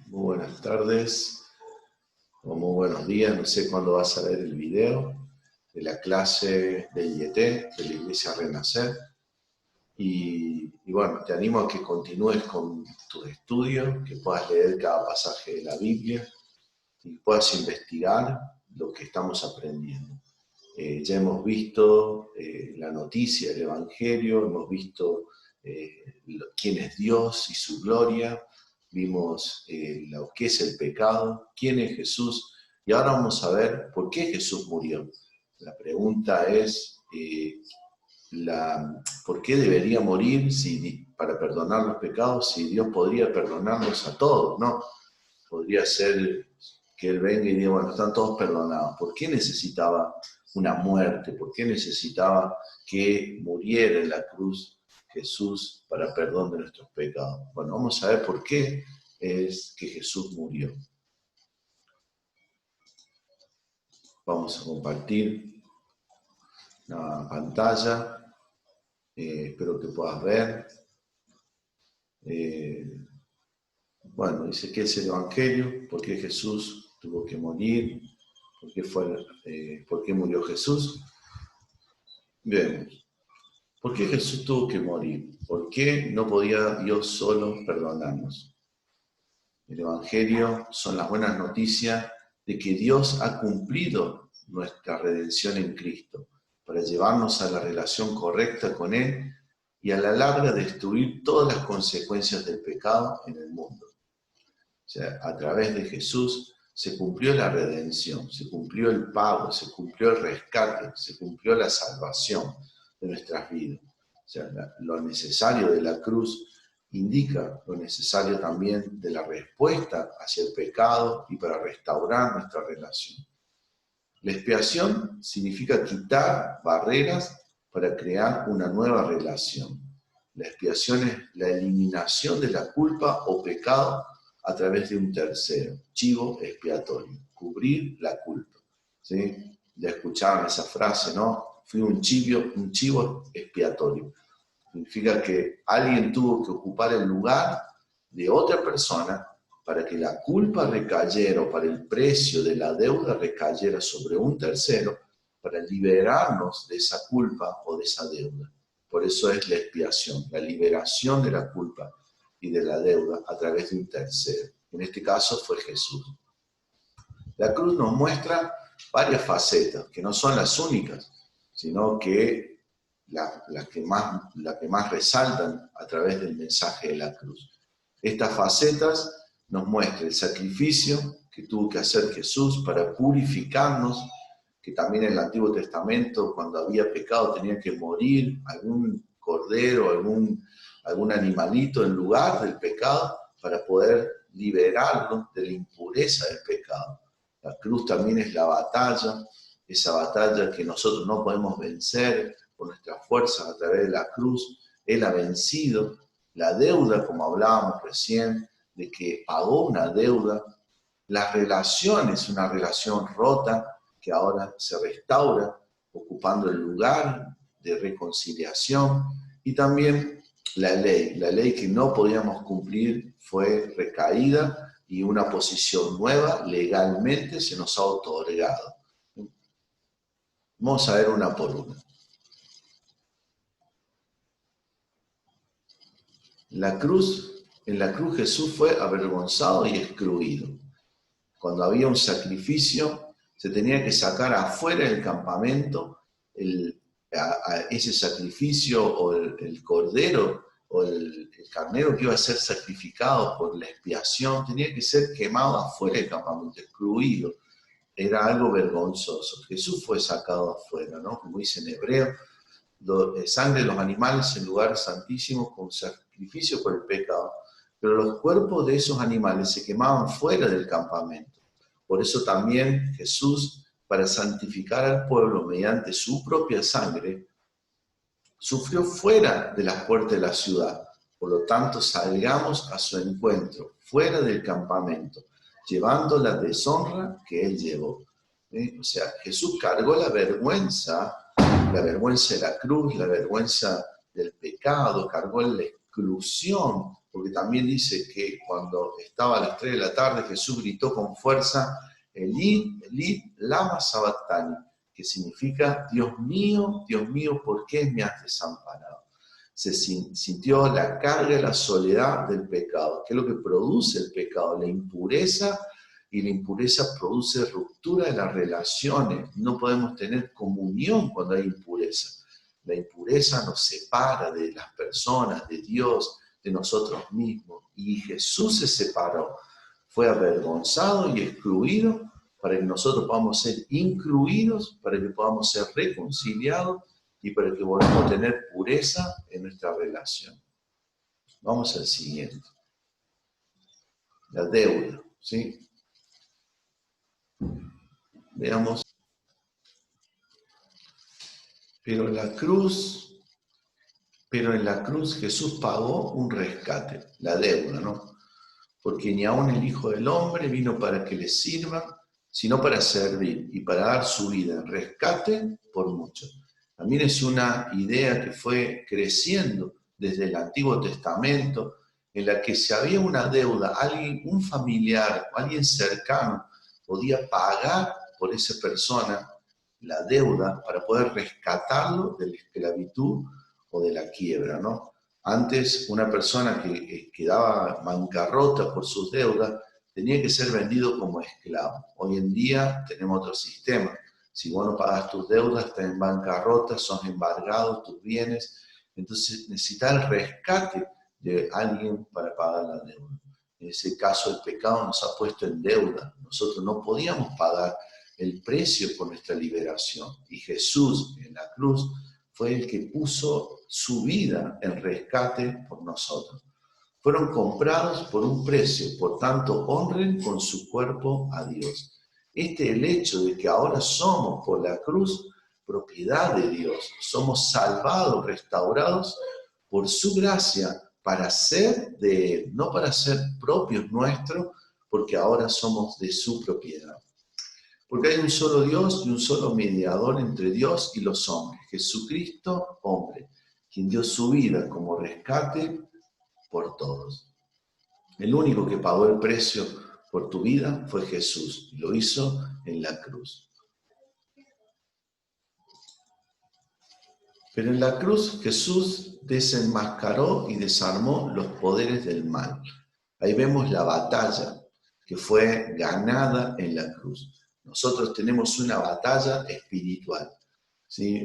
Muy buenas tardes o muy buenos días. No sé cuándo vas a ver el video de la clase de IET, de la Iglesia Renacer. Y bueno, te animo a que continúes con tus estudios, que puedas leer cada pasaje de la Biblia y puedas investigar lo que estamos aprendiendo. Ya hemos visto la noticia del Evangelio, hemos visto quién es Dios y su gloria, vimos lo que es el pecado, quién es Jesús, y ahora vamos a ver por qué Jesús murió. La pregunta es, ¿por qué debería morir para perdonar los pecados si Dios podría perdonarlos a todos? No, podría ser que Él venga y diga, bueno, están todos perdonados. ¿Por qué necesitaba una muerte? ¿Por qué necesitaba que muriera en la cruz Jesús para perdón de nuestros pecados? Bueno, vamos a ver por qué es que Jesús murió. Vamos a compartir la pantalla. Espero que puedas ver. Bueno, dice que es el Evangelio, por qué Jesús tuvo que morir, por qué murió Jesús. Vemos, ¿por qué Jesús tuvo que morir? ¿Por qué no podía Dios solo perdonarnos? El Evangelio son las buenas noticias de que Dios ha cumplido nuestra redención en Cristo para llevarnos a la relación correcta con Él y a la larga destruir todas las consecuencias del pecado en el mundo. O sea, a través de Jesús se cumplió la redención, se cumplió el pago, se cumplió el rescate, se cumplió la salvación de nuestras vidas. O sea, lo necesario de la cruz indica lo necesario también de la respuesta hacia el pecado y para restaurar nuestra relación. La expiación significa quitar barreras para crear una nueva relación. La expiación es la eliminación de la culpa o pecado a través de un tercero, chivo expiatorio, cubrir la culpa. ¿Sí? Ya escuchaban esa frase, ¿no? Fui un chivo expiatorio. Significa que alguien tuvo que ocupar el lugar de otra persona para que la culpa recayera o para el precio de la deuda recayera sobre un tercero para liberarnos de esa culpa o de esa deuda. Por eso es la expiación, la liberación de la culpa y de la deuda a través de un tercero. En este caso fue Jesús. La cruz nos muestra varias facetas, que no son las únicas, sino que las que más resaltan a través del mensaje de la cruz. Estas facetas nos muestran el sacrificio que tuvo que hacer Jesús para purificarnos, que también en el Antiguo Testamento, cuando había pecado, tenía que morir algún cordero, algún animalito en lugar del pecado para poder liberarnos de la impureza del pecado. La cruz también es la batalla, esa batalla que nosotros no podemos vencer por nuestras fuerzas a través de la cruz. Él ha vencido la deuda, como hablábamos recién, de que pagó una deuda. Las relaciones, una relación rota que ahora se restaura, ocupando el lugar de reconciliación. Y también la ley que no podíamos cumplir fue recaída y una posición nueva legalmente se nos ha otorgado. Vamos a ver una por una. En la cruz Jesús fue avergonzado y excluido. Cuando había un sacrificio, se tenía que sacar afuera del campamento ese sacrificio o el cordero o el carnero que iba a ser sacrificado por la expiación, tenía que ser quemado afuera del campamento, excluido. Era algo vergonzoso. Jesús fue sacado afuera, ¿no? Como dice en Hebreo, sangre de los animales en lugar santísimo con sacrificio por el pecado. Pero los cuerpos de esos animales se quemaban fuera del campamento. Por eso también Jesús, para santificar al pueblo mediante su propia sangre, sufrió fuera de las puertas de la ciudad. Por lo tanto, salgamos a su encuentro, fuera del campamento, llevando la deshonra que él llevó. O sea, Jesús cargó la vergüenza de la cruz, la vergüenza del pecado, cargó la exclusión porque también dice que cuando estaba a las 3 de la tarde, Jesús gritó con fuerza, Elí, Elí, lama sabactani, que significa, Dios mío, ¿por qué me has desamparado? Se sintió la carga y la soledad del pecado. ¿Qué es lo que produce el pecado? La impureza, y la impureza produce ruptura de las relaciones. No podemos tener comunión cuando hay impureza. La impureza nos separa de las personas, de Dios, de nosotros mismos. Y Jesús se separó, fue avergonzado y excluido para que nosotros podamos ser incluidos, para que podamos ser reconciliados y para que podamos tener pureza en nuestra relación. Vamos al siguiente. La deuda, ¿sí? Veamos. Pero en la cruz Jesús pagó un rescate, la deuda, ¿no? Porque ni aun el Hijo del Hombre vino para que le sirvan, sino para servir y para dar su vida en rescate por muchos. También es una idea que fue creciendo desde el Antiguo Testamento, en la que si había una deuda, alguien, un familiar, alguien cercano, podía pagar por esa persona la deuda para poder rescatarlo de la esclavitud o de la quiebra, ¿no? Antes, una persona que quedaba bancarrota por sus deudas tenía que ser vendido como esclavo. Hoy en día tenemos otro sistema. Si vos no pagas tus deudas, estás en bancarrota, son embargados tus bienes. Entonces necesitas el rescate de alguien para pagar la deuda. En ese caso, el pecado nos ha puesto en deuda. Nosotros no podíamos pagar el precio por nuestra liberación. Y Jesús en la cruz fue el que puso su vida en rescate por nosotros. Fueron comprados por un precio, por tanto honren con su cuerpo a Dios. Este es el hecho de que ahora somos por la cruz propiedad de Dios. Somos salvados, restaurados por su gracia para ser de Él, no para ser propios nuestros, porque ahora somos de su propiedad. Porque hay un solo Dios y un solo mediador entre Dios y los hombres, Jesucristo, hombre, quien dio su vida como rescate por todos. El único que pagó el precio por tu vida fue Jesús, y lo hizo en la cruz. Pero en la cruz Jesús desenmascaró y desarmó los poderes del mal. Ahí vemos la batalla que fue ganada en la cruz. Nosotros tenemos una batalla espiritual, ¿sí?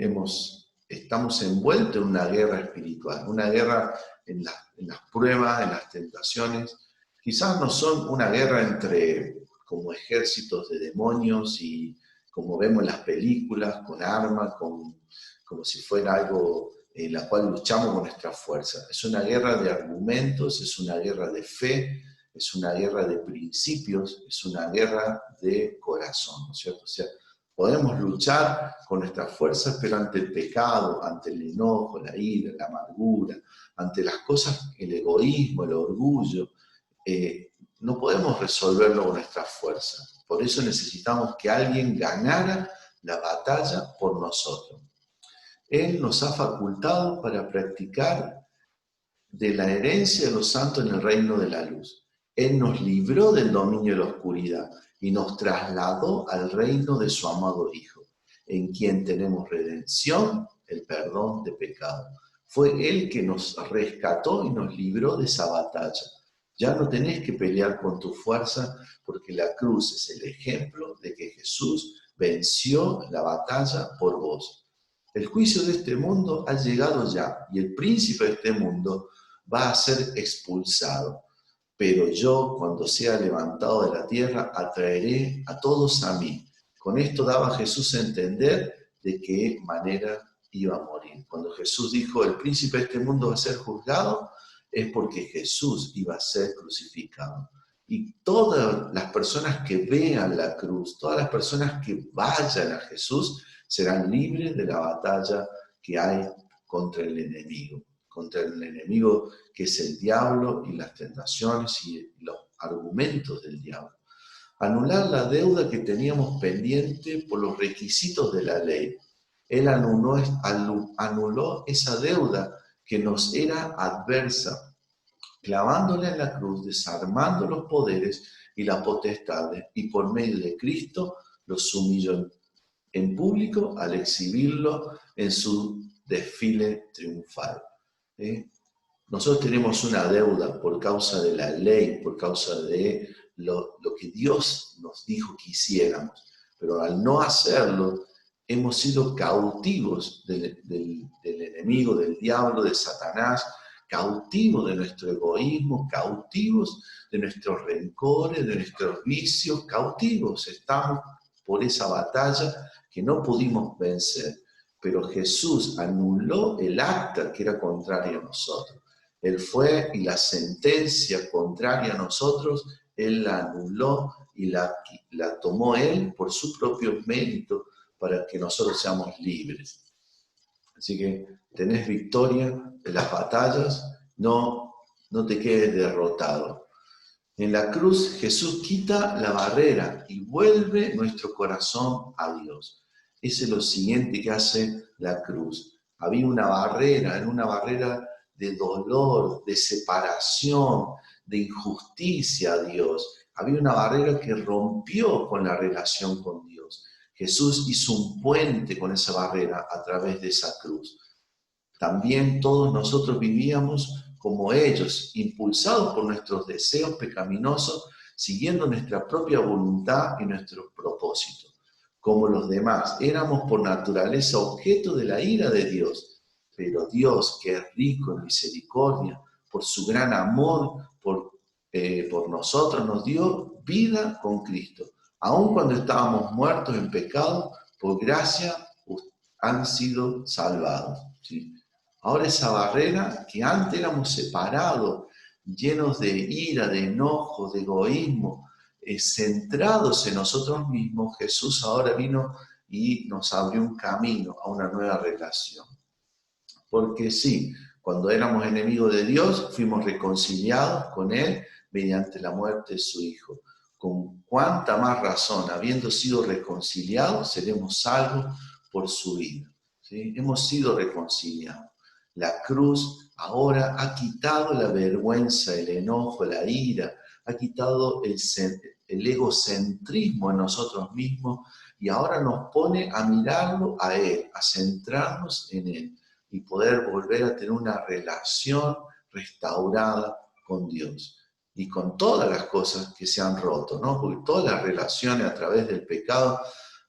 Estamos envueltos en una guerra espiritual, una guerra en las pruebas, en las tentaciones. Quizás no son una guerra entre como ejércitos de demonios y como vemos en las películas, con armas, como si fuera algo en la cual luchamos con nuestra fuerza. Es una guerra de argumentos, es una guerra de fe, es una guerra de principios, es una guerra de corazón, ¿no es cierto? O sea, podemos luchar con nuestras fuerzas, pero ante el pecado, ante el enojo, la ira, la amargura, ante las cosas, el egoísmo, el orgullo, no podemos resolverlo con nuestras fuerzas. Por eso necesitamos que alguien ganara la batalla por nosotros. Él nos ha facultado para practicar de la herencia de los santos en el reino de la luz. Él nos libró del dominio de la oscuridad y nos trasladó al reino de su amado Hijo, en quien tenemos redención, el perdón de pecado. Fue Él que nos rescató y nos libró de esa batalla. Ya no tenés que pelear con tu fuerza, porque la cruz es el ejemplo de que Jesús venció la batalla por vos. El juicio de este mundo ha llegado ya, y el príncipe de este mundo va a ser expulsado. Pero yo, cuando sea levantado de la tierra, atraeré a todos a mí. Con esto daba Jesús a entender de qué manera iba a morir. Cuando Jesús dijo, el príncipe de este mundo va a ser juzgado, es porque Jesús iba a ser crucificado. Y todas las personas que vean la cruz, todas las personas que vayan a Jesús, serán libres de la batalla que hay contra el enemigo que es el diablo y las tentaciones y los argumentos del diablo. Anular la deuda que teníamos pendiente por los requisitos de la ley. Él anuló esa deuda que nos era adversa clavándole en la cruz, desarmando los poderes y las potestades, y por medio de Cristo los humilló en público al exhibirlo en su desfile triunfal. ¿Sí? Nosotros tenemos una deuda por causa de la ley, por causa de lo que Dios nos dijo que hiciéramos, pero al no hacerlo, hemos sido cautivos del enemigo, del diablo, de Satanás, cautivos de nuestro egoísmo, cautivos de nuestros rencores, de nuestros vicios, cautivos estamos por esa batalla que no pudimos vencer. Pero Jesús anuló el acta que era contraria a nosotros. Él fue y la sentencia contraria a nosotros, Él la anuló y la tomó Él por su propio mérito para que nosotros seamos libres. Así que tenés victoria en las batallas, no te quedes derrotado. En la cruz Jesús quita la barrera y vuelve nuestro corazón a Dios. Ese es lo siguiente que hace la cruz. Había una barrera, era una barrera de dolor, de separación, de injusticia a Dios. Había una barrera que rompió con la relación con Dios. Jesús hizo un puente con esa barrera a través de esa cruz. También todos nosotros vivíamos como ellos, impulsados por nuestros deseos pecaminosos, siguiendo nuestra propia voluntad y nuestros propósitos. Como los demás, éramos por naturaleza objeto de la ira de Dios. Pero Dios, que es rico en misericordia, por su gran amor por nosotros, nos dio vida con Cristo. Aun cuando estábamos muertos en pecado, por gracia han sido salvados. ¿Sí? Ahora esa barrera que antes éramos separados, llenos de ira, de enojo, de egoísmo, centrados en nosotros mismos, Jesús ahora vino y nos abrió un camino a una nueva relación. Porque sí, cuando éramos enemigos de Dios, fuimos reconciliados con Él mediante la muerte de su Hijo. Con cuánta más razón, habiendo sido reconciliados, seremos salvos por su vida. ¿Sí? Hemos sido reconciliados. La cruz ahora ha quitado la vergüenza, el enojo, la ira, ha quitado el egocentrismo en nosotros mismos y ahora nos pone a mirarlo a Él, a centrarnos en Él y poder volver a tener una relación restaurada con Dios y con todas las cosas que se han roto, ¿no? Porque todas las relaciones a través del pecado,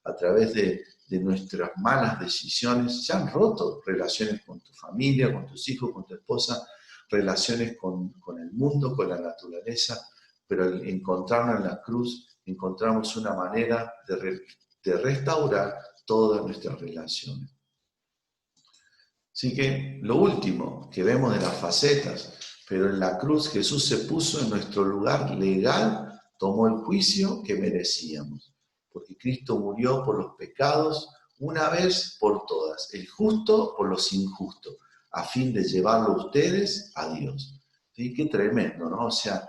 a través de nuestras malas decisiones, se han roto. Relaciones con tu familia, con tus hijos, con tu esposa, relaciones con el mundo, con la naturaleza, pero al encontrarnos en la cruz, encontramos una manera de restaurar todas nuestras relaciones. Así que lo último que vemos de las facetas, pero en la cruz Jesús se puso en nuestro lugar legal, tomó el juicio que merecíamos. Porque Cristo murió por los pecados una vez por todas, el justo por los injustos, a fin de llevarlo a ustedes a Dios. ¿Sí? Qué tremendo, ¿no? O sea,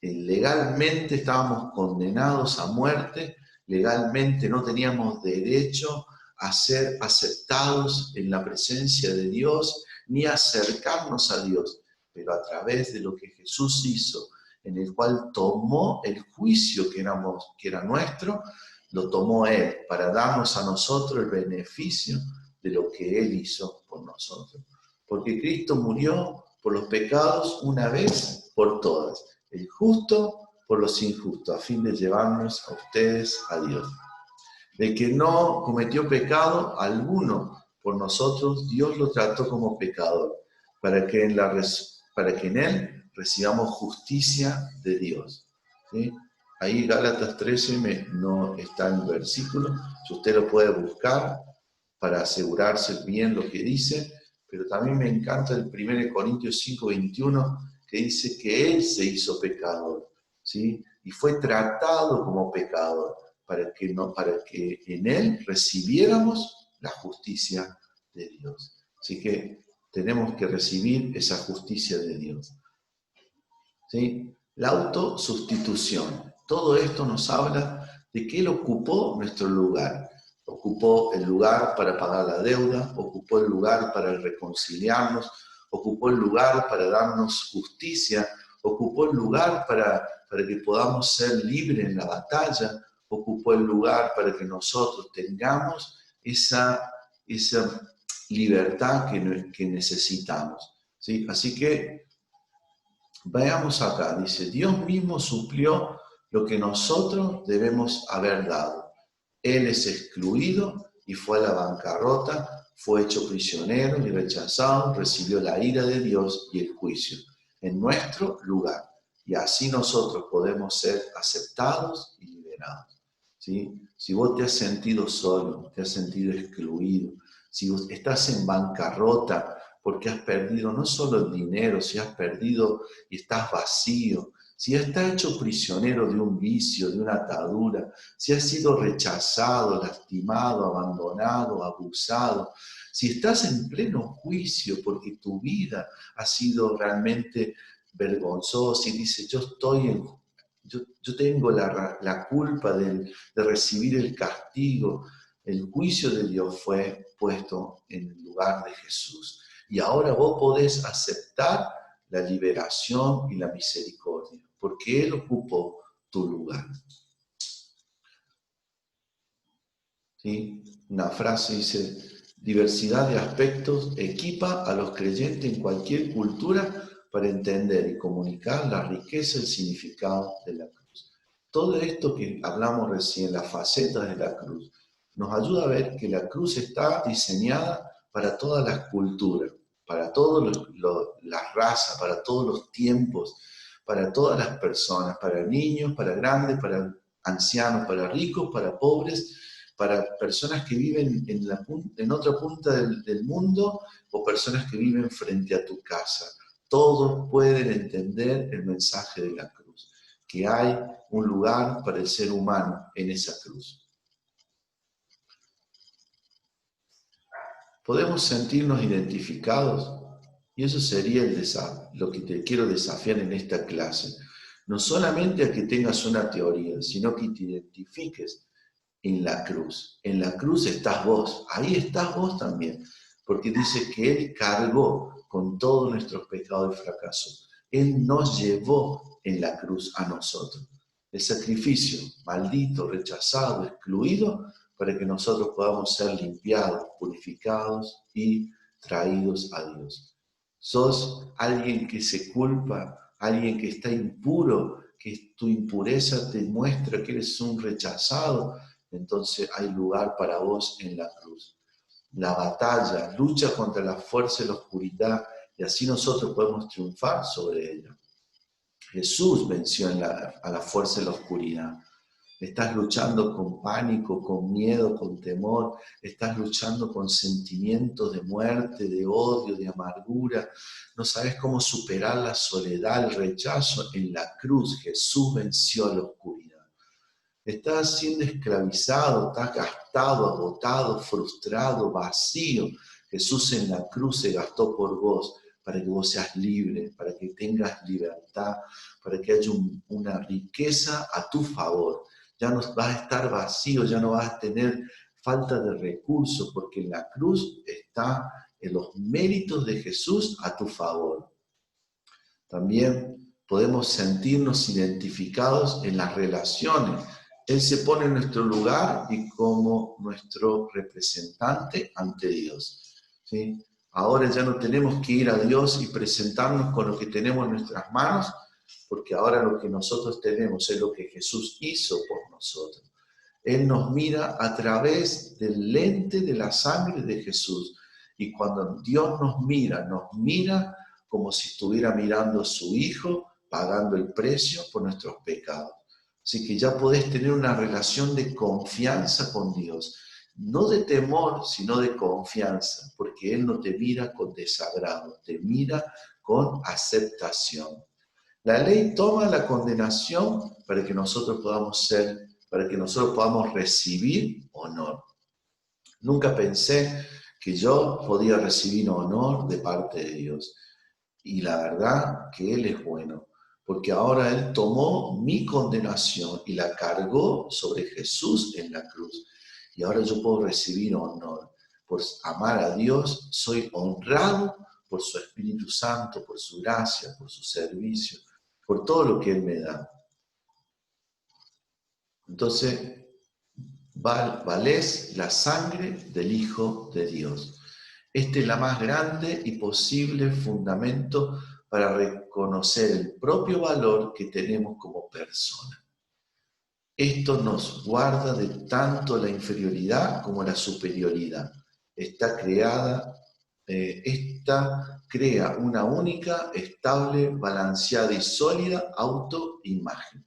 legalmente estábamos condenados a muerte, legalmente no teníamos derecho a ser aceptados en la presencia de Dios, ni a acercarnos a Dios, pero a través de lo que Jesús hizo, en el cual tomó el juicio que era nuestro, lo tomó Él para darnos a nosotros el beneficio de lo que Él hizo por nosotros. Porque Cristo murió por los pecados una vez por todas, el justo por los injustos, a fin de llevarnos a ustedes a Dios. De que no cometió pecado alguno por nosotros, Dios lo trató como pecador, para que en Él recibamos justicia de Dios. ¿Sí? Ahí Gálatas 13 no está en el versículo, si usted lo puede buscar para asegurarse bien lo que dice, pero también me encanta el 1 Corintios 5:21, que dice que Él se hizo pecador, ¿sí? Y fue tratado como pecador, para que en Él recibiéramos la justicia de Dios. Así que tenemos que recibir esa justicia de Dios. ¿Sí? La autosustitución. Todo esto nos habla de que Él ocupó nuestro lugar. Ocupó el lugar para pagar la deuda, ocupó el lugar para reconciliarnos, ocupó el lugar para darnos justicia, ocupó el lugar para que podamos ser libres en la batalla, ocupó el lugar para que nosotros tengamos esa libertad que necesitamos, ¿sí? Así que veamos acá, dice, Dios mismo suplió lo que nosotros debemos haber dado. Él es excluido y fue a la bancarrota, fue hecho prisionero y rechazado, recibió la ira de Dios y el juicio en nuestro lugar. Y así nosotros podemos ser aceptados y liberados, ¿sí? Si vos te has sentido solo, te has sentido excluido, si vos estás en bancarrota porque has perdido no solo el dinero, si has perdido y estás vacío, si estás hecho prisionero de un vicio, de una atadura, si has sido rechazado, lastimado, abandonado, abusado, si estás en pleno juicio porque tu vida ha sido realmente vergonzosa y dices, yo tengo la culpa de recibir el castigo, el juicio de Dios fue puesto en el lugar de Jesús. Y ahora vos podés aceptar la liberación y la misericordia, porque Él ocupó tu lugar. ¿Sí? Una frase dice, diversidad de aspectos equipa a los creyentes en cualquier cultura para entender y comunicar la riqueza y el significado de la cruz. Todo esto que hablamos recién, las facetas de la cruz, nos ayuda a ver que la cruz está diseñada para todas las culturas, para todas las razas, para todos los tiempos, para todas las personas, para niños, para grandes, para ancianos, para ricos, para pobres, para personas que viven en otra punta del mundo o personas que viven frente a tu casa. Todos pueden entender el mensaje de la cruz, que hay un lugar para el ser humano en esa cruz. Podemos sentirnos identificados y eso sería lo que te quiero desafiar en esta clase. No solamente a que tengas una teoría, sino que te identifiques en la cruz. En la cruz estás vos, ahí estás vos también, porque dice que Él cargó con todos nuestros pecados y fracasos. Él nos llevó en la cruz a nosotros. El sacrificio, maldito, rechazado, excluido, para que nosotros podamos ser limpiados, purificados y traídos a Dios. Sos alguien que se culpa, alguien que está impuro, que tu impureza te muestra que eres un rechazado, entonces hay lugar para vos en la cruz. La batalla, lucha contra la fuerza de la oscuridad y así nosotros podemos triunfar sobre ella. Jesús venció a la fuerza de la oscuridad. Estás luchando con pánico, con miedo, con temor. Estás luchando con sentimientos de muerte, de odio, de amargura. No sabes cómo superar la soledad, el rechazo. En la cruz Jesús venció a la oscuridad. Estás siendo esclavizado, estás gastado, agotado, frustrado, vacío. Jesús en la cruz se gastó por vos para que vos seas libre, para que tengas libertad, para que haya una riqueza a tu favor. Ya no vas a estar vacío, ya no vas a tener falta de recursos, porque en la cruz está en los méritos de Jesús a tu favor. También podemos sentirnos identificados en las relaciones. Él se pone en nuestro lugar y como nuestro representante ante Dios, ¿sí? Ahora ya no tenemos que ir a Dios y presentarnos con lo que tenemos en nuestras manos, porque ahora lo que nosotros tenemos es lo que Jesús hizo por nosotros. Él nos mira a través del lente de la sangre de Jesús. Y cuando Dios nos mira como si estuviera mirando a su Hijo, pagando el precio por nuestros pecados. Así que ya podés tener una relación de confianza con Dios. No de temor, sino de confianza, porque Él no te mira con desagrado, te mira con aceptación. La ley toma la condenación para que nosotros podamos recibir honor. Nunca pensé que yo podía recibir honor de parte de Dios. Y la verdad que Él es bueno, porque ahora Él tomó mi condenación y la cargó sobre Jesús en la cruz. Y ahora yo puedo recibir honor. Por amar a Dios, soy honrado por su Espíritu Santo, por su gracia, por su servicio, por todo lo que Él me da. Entonces, valés la sangre del Hijo de Dios. Este es la más grande y posible fundamento para reconocer el propio valor que tenemos como persona. Esto nos guarda de tanto la inferioridad como la superioridad. Esta crea una única, estable, balanceada y sólida autoimagen.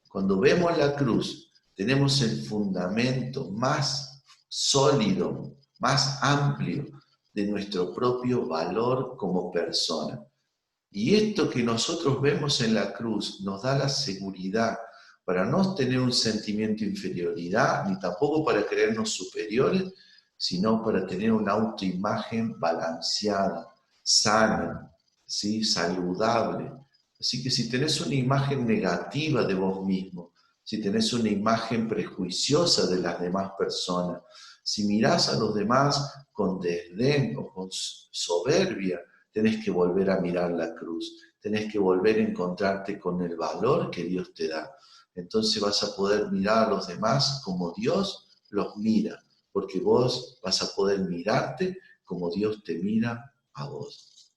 Cuando vemos la cruz, tenemos el fundamento más sólido, más amplio de nuestro propio valor como persona. Y esto que nosotros vemos en la cruz nos da la seguridad para no tener un sentimiento de inferioridad, ni tampoco para creernos superiores, sino para tener una autoimagen balanceada, sana, ¿sí? Saludable. Así que si tenés una imagen negativa de vos mismo, si tenés una imagen prejuiciosa de las demás personas, si mirás a los demás con desdén o con soberbia, tenés que volver a mirar la cruz, tenés que volver a encontrarte con el valor que Dios te da. Entonces vas a poder mirar a los demás como Dios los mira, porque vos vas a poder mirarte como Dios te mira a vos.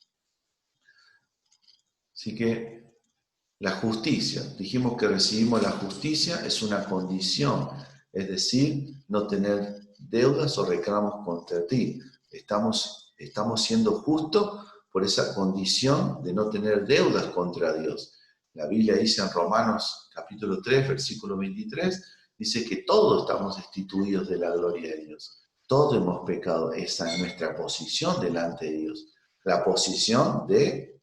Así que la justicia, dijimos que recibimos la justicia, es una condición, es decir, no tener deudas o reclamos contra ti. Estamos siendo justos por esa condición de no tener deudas contra Dios. La Biblia dice en Romanos capítulo 3, versículo 23, dice que todos estamos destituidos de la gloria de Dios. Todos hemos pecado. Esa es nuestra posición delante de Dios. La posición de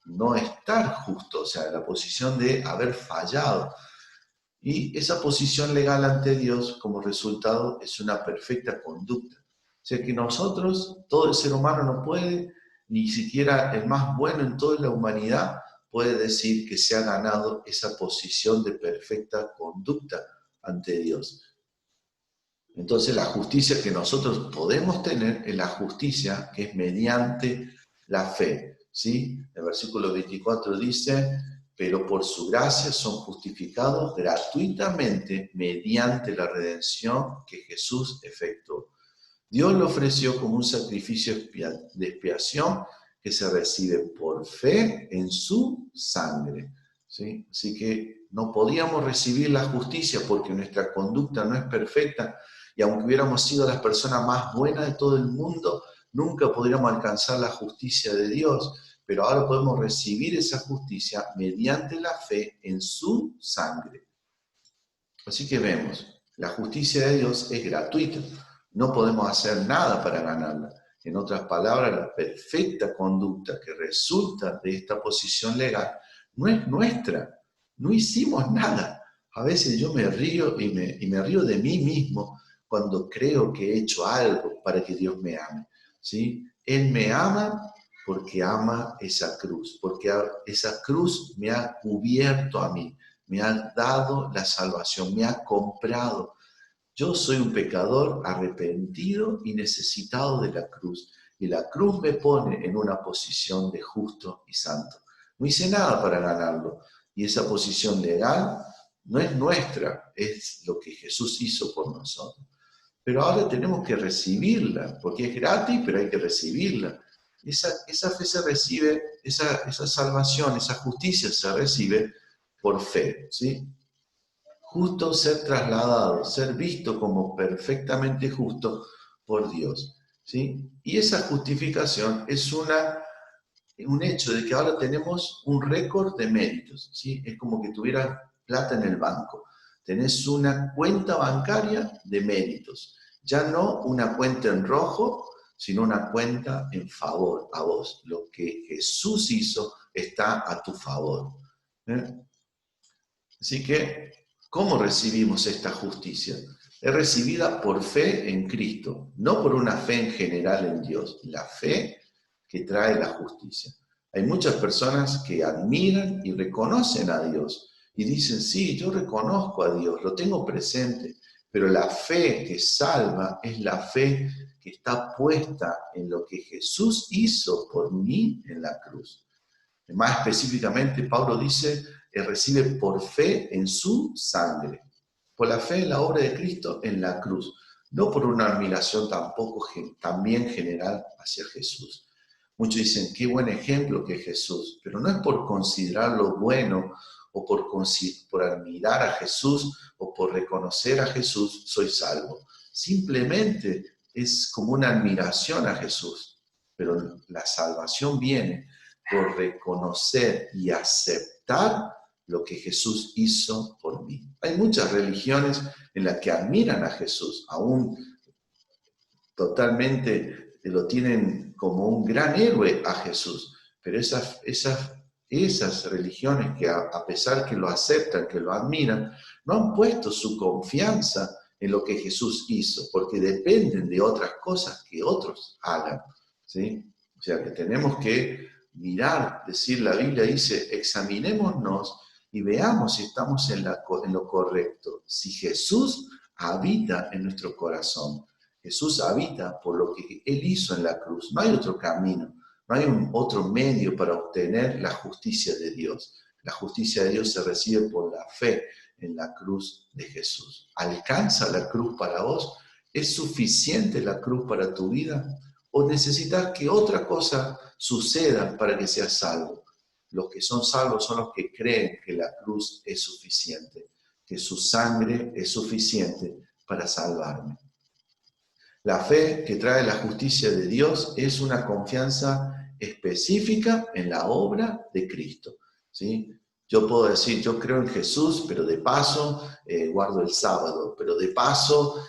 no estar justo, o sea, la posición de haber fallado. Y esa posición legal ante Dios, como resultado, es una perfecta conducta. O sea que nosotros, todo el ser humano no puede, ni siquiera el más bueno en toda la humanidad, puede decir que se ha ganado esa posición de perfecta conducta ante Dios. Entonces la justicia que nosotros podemos tener es la justicia que es mediante la fe. ¿Sí? El versículo 24 dice, pero por su gracia son justificados gratuitamente mediante la redención que Jesús efectuó. Dios lo ofreció como un sacrificio de expiación que se recibe por fe en su sangre. ¿Sí? Así que no podíamos recibir la justicia porque nuestra conducta no es perfecta y aunque hubiéramos sido las personas más buenas de todo el mundo, nunca podríamos alcanzar la justicia de Dios. Pero ahora podemos recibir esa justicia mediante la fe en su sangre. Así que vemos, la justicia de Dios es gratuita. No podemos hacer nada para ganarla. En otras palabras, la perfecta conducta que resulta de esta posición legal no es nuestra. No hicimos nada. A veces yo me río y me río de mí mismo cuando creo que he hecho algo para que Dios me ame. ¿Sí? Él me ama porque ama esa cruz, porque esa cruz me ha cubierto a mí, me ha dado la salvación, me ha comprado. Yo soy un pecador arrepentido y necesitado de la cruz, y la cruz me pone en una posición de justo y santo. No hice nada para ganarlo, y esa posición legal no es nuestra, es lo que Jesús hizo por nosotros. Pero ahora tenemos que recibirla, porque es gratis, pero hay que recibirla. Esa fe se recibe, esa salvación, esa justicia se recibe por fe, ¿sí? Justo ser trasladado, ser visto como perfectamente justo por Dios, ¿sí? Y esa justificación es un hecho de que ahora tenemos un récord de méritos, ¿sí? Es como que tuvieras plata en el banco. Tenés una cuenta bancaria de méritos. Ya no una cuenta en rojo, sino una cuenta en favor a vos. Lo que Jesús hizo está a tu favor. Así que, ¿cómo recibimos esta justicia? Es recibida por fe en Cristo, no por una fe en general en Dios. La fe que trae la justicia. Hay muchas personas que admiran y reconocen a Dios y dicen, sí, yo reconozco a Dios, lo tengo presente, Pero la fe que salva es la fe que está puesta en lo que Jesús hizo por mí en la cruz. Más específicamente, Pablo dice, recibe por fe en su sangre. Por la fe en la obra de Cristo en la cruz. No por una admiración también general hacia Jesús. Muchos dicen, qué buen ejemplo que es Jesús, pero no es por considerarlo bueno o por admirar a Jesús o por reconocer a Jesús, soy salvo. Simplemente es como una admiración a Jesús, pero la salvación viene por reconocer y aceptar lo que Jesús hizo por mí. Hay muchas religiones en las que admiran a Jesús, aún totalmente lo tienen como un gran héroe a Jesús, pero esas religiones que a pesar que lo aceptan, que lo admiran, no han puesto su confianza en lo que Jesús hizo, porque dependen de otras cosas que otros hagan, ¿sí? O sea que tenemos que mirar, la Biblia dice, examinémonos y veamos si estamos en lo correcto, si Jesús habita en nuestro corazón. Jesús habita por lo que Él hizo en la cruz. No hay otro camino, no hay otro medio para obtener la justicia de Dios. La justicia de Dios se recibe por la fe en la cruz de Jesús. ¿Alcanza la cruz para vos? ¿Es suficiente la cruz para tu vida? ¿O necesitas que otra cosa suceda para que seas salvo? Los que son salvos son los que creen que la cruz es suficiente, que su sangre es suficiente para salvarme. La fe que trae la justicia de Dios es una confianza específica en la obra de Cristo, ¿sí? Yo puedo decir, yo creo en Jesús, pero de paso guardo el sábado, pero de paso,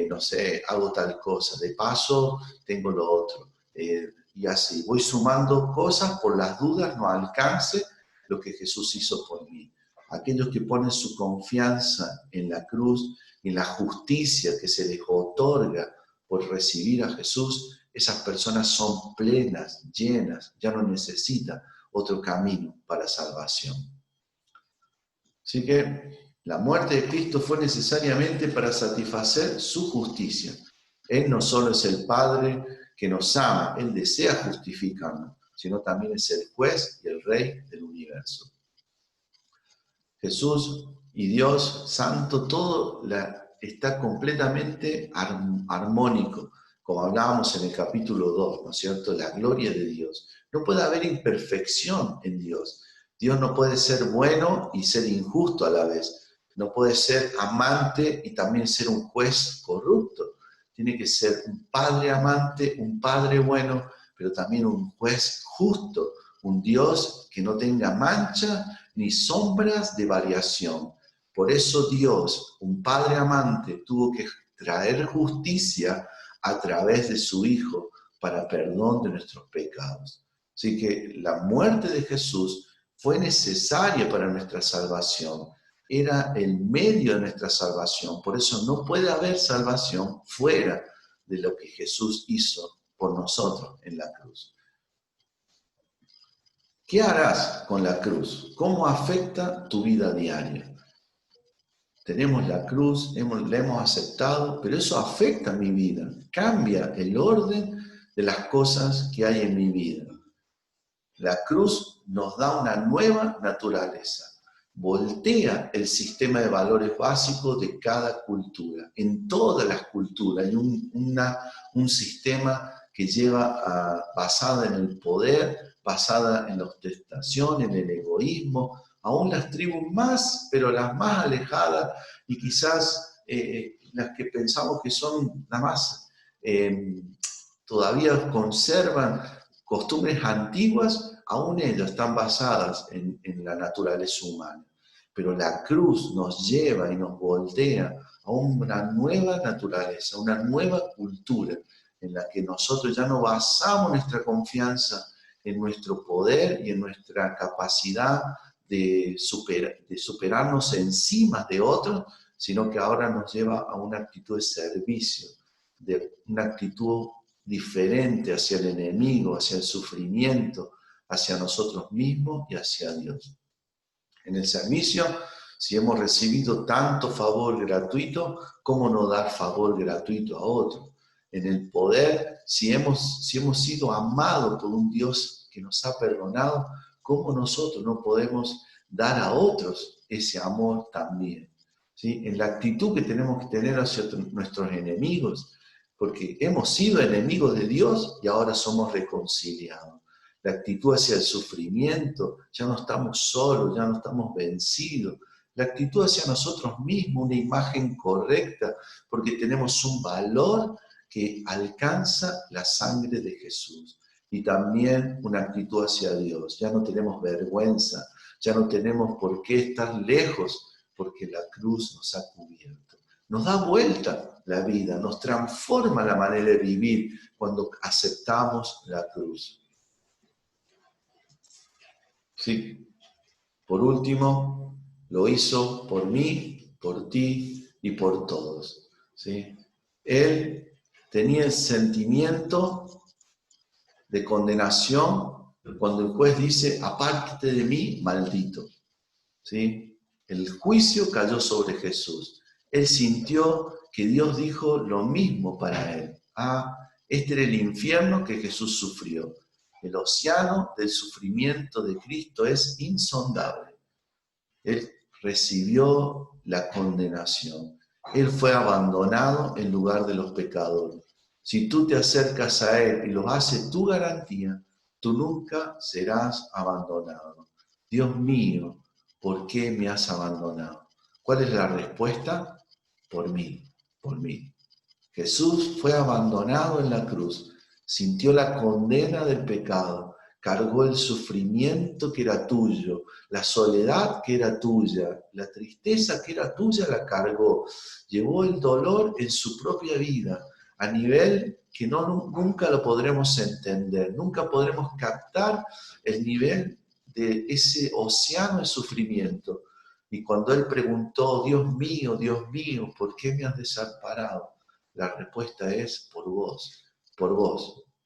no sé, hago tal cosa, de paso tengo lo otro. Y así, voy sumando cosas, por las dudas no alcance lo que Jesús hizo por mí. Aquellos que ponen su confianza en la cruz, en la justicia que se les otorga por recibir a Jesús, esas personas son plenas, llenas, ya no necesitan otro camino para salvación. Así que la muerte de Cristo fue necesariamente para satisfacer su justicia. Él no solo es el Padre que nos ama, Él desea justificarnos, sino también es el juez y el rey del universo. Jesús y Dios Santo, todo está completamente armónico, como hablábamos en el capítulo 2, ¿no es cierto? La gloria de Dios. No puede haber imperfección en Dios. Dios no puede ser bueno y ser injusto a la vez. No puede ser amante y también ser un juez corrupto. Tiene que ser un padre amante, un padre bueno, pero también un juez justo, un Dios que no tenga mancha ni sombras de variación. Por eso Dios, un Padre amante, tuvo que traer justicia a través de su Hijo para perdón de nuestros pecados. Así que la muerte de Jesús fue necesaria para nuestra salvación. Era el medio de nuestra salvación. Por eso no puede haber salvación fuera de lo que Jesús hizo por nosotros en la cruz. ¿Qué harás con la cruz? ¿Cómo afecta tu vida diaria? Tenemos la cruz, la hemos aceptado, pero eso afecta mi vida. Cambia el orden de las cosas que hay en mi vida. La cruz nos da una nueva naturaleza. Voltea el sistema de valores básicos de cada cultura. En todas las culturas hay un sistema que basada en el poder, basada en la ostentación, en el egoísmo, aún las tribus más, pero las más alejadas y quizás las que pensamos que son las más, todavía conservan costumbres antiguas, aún ellas están basadas en la naturaleza humana. Pero la cruz nos lleva y nos voltea a una nueva naturaleza, una nueva cultura en la que nosotros ya no basamos nuestra confianza en nuestro poder y en nuestra capacidad de superarnos encima de otros, sino que ahora nos lleva a una actitud de servicio, de una actitud diferente hacia el enemigo, hacia el sufrimiento, hacia nosotros mismos y hacia Dios. En el servicio Si hemos recibido tanto favor gratuito, ¿cómo no dar favor gratuito a otro? En el poder, si hemos sido amados por un Dios que nos ha perdonado, ¿cómo nosotros no podemos dar a otros ese amor también? ¿Sí? En la actitud que tenemos que tener hacia nuestros enemigos, porque hemos sido enemigos de Dios y ahora somos reconciliados. La actitud hacia el sufrimiento, ya no estamos solos, ya no estamos vencidos. La actitud hacia nosotros mismos, una imagen correcta, porque tenemos un valor que alcanza la sangre de Jesús. Y también una actitud hacia Dios. Ya no tenemos vergüenza, ya no tenemos por qué estar lejos, porque la cruz nos ha cubierto. Nos da vuelta la vida, nos transforma la manera de vivir cuando aceptamos la cruz. Sí. Por último, lo hizo por mí, por ti y por todos. ¿Sí? Él tenía el sentimiento de condenación cuando el juez dice, apártate de mí, maldito. ¿Sí? El juicio cayó sobre Jesús. Él sintió que Dios dijo lo mismo para él. Este era el infierno que Jesús sufrió. El océano del sufrimiento de Cristo es insondable. Él recibió la condenación. Él fue abandonado en lugar de los pecadores. Si tú te acercas a Él y lo haces tu garantía, tú nunca serás abandonado. Dios mío, ¿por qué me has abandonado? ¿Cuál es la respuesta? Por mí, por mí. Jesús fue abandonado en la cruz, sintió la condena del pecado, cargó el sufrimiento que era tuyo, la soledad que era tuya, la tristeza que era tuya la cargó, llevó el dolor en su propia vida, a nivel que nunca lo podremos entender, nunca podremos captar el nivel de ese océano de sufrimiento. Y cuando Él preguntó, Dios mío, ¿por qué me has desamparado? La respuesta es por vos,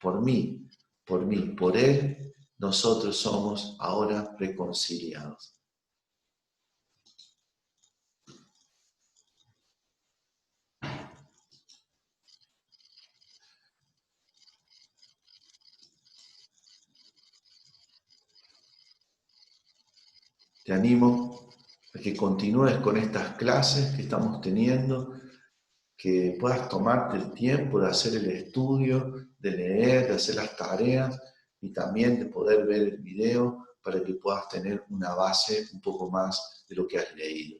por mí, por Él, nosotros somos ahora reconciliados. Te animo a que continúes con estas clases que estamos teniendo, que puedas tomarte el tiempo de hacer el estudio, de leer, de hacer las tareas y también de poder ver el video para que puedas tener una base un poco más de lo que has leído.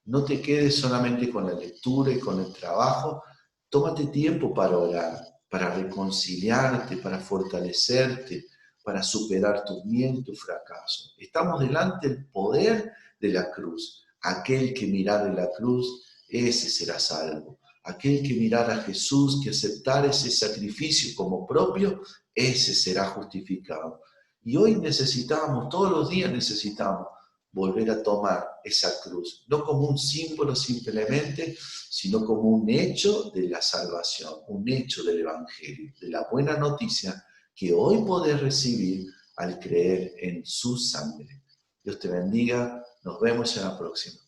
No te quedes solamente con la lectura y con el trabajo, tómate tiempo para orar, para reconciliarte, para fortalecerte, para superar tus miedos y tus fracasos. Estamos delante del poder de la cruz. Aquel que mirare la cruz, ese será salvo. Aquel que mirara a Jesús, que aceptara ese sacrificio como propio, ese será justificado. Y hoy necesitamos, todos los días necesitamos, volver a tomar esa cruz, no como un símbolo simplemente, sino como un hecho de la salvación, un hecho del Evangelio, de la buena noticia que hoy podés recibir al creer en su sangre. Dios te bendiga, nos vemos en la próxima.